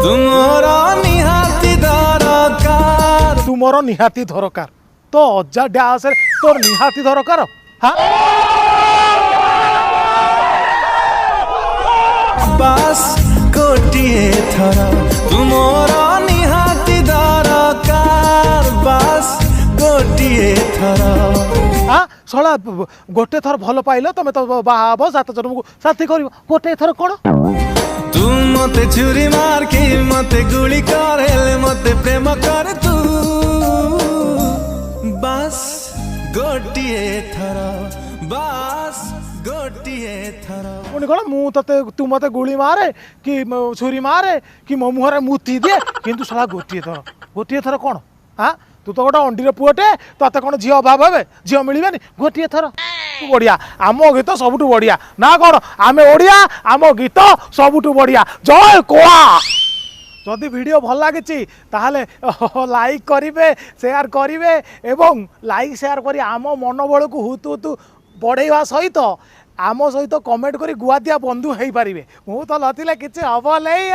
तुमर निहाती दरकार तो अजा डांस तोर निहाती दरकार हाँ बास गोटिए थर तुमर निहाती दरकार बास गोटिए थर हाँ शला गोटे थर भल पाइल तुम तो बाहाब 7 जन को साथी कर गोटे थर कौन तू मते छुरी मार के मते गुली कर हेले मते प्रेम कर तू बास गोटिए थर बास गोटिए थर पुणी कौन मु ते तू मते गुली मारे कि छुरी मारे कि मो मुहरे मुती दिए किंतु शला गोटे थर कौन हाँ तू तो गोटे अंडीर पुअटे ते कौन झी अभाव हे झी मिलबे गोटे थर बढ़िया आम गीत सबुठ बढ़िया ना कौन आम ओडिया आम गीत सबुठ बढ़िया जय कोआ जदि वीडियो भल लगी ताहले लाइक करिवे शेयर करिवे एवं लाइक शेयर करी आम मनोबल को हुतु हुतु बढ़ेवा सहित आम सहित कमेंट करी गुआदिया बंधु हो पारे मु तो लतिले किसी हम नहीं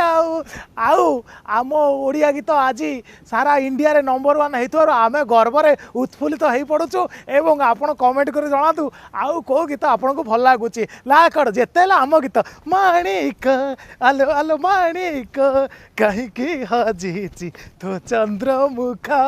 आउ आम ओडिया गीत आज सारा इंडिया रे नंबर 1 हो आम गर्व में उत्फुल्लित हो पड़ुचु एवं आपण कमेंट कर जनातु आउ को गीत आपन को भल लगुच ला कड़ जेते आम गीत माणिक आलो आलो माणिक कहीं हजी तो चंद्रमुखा।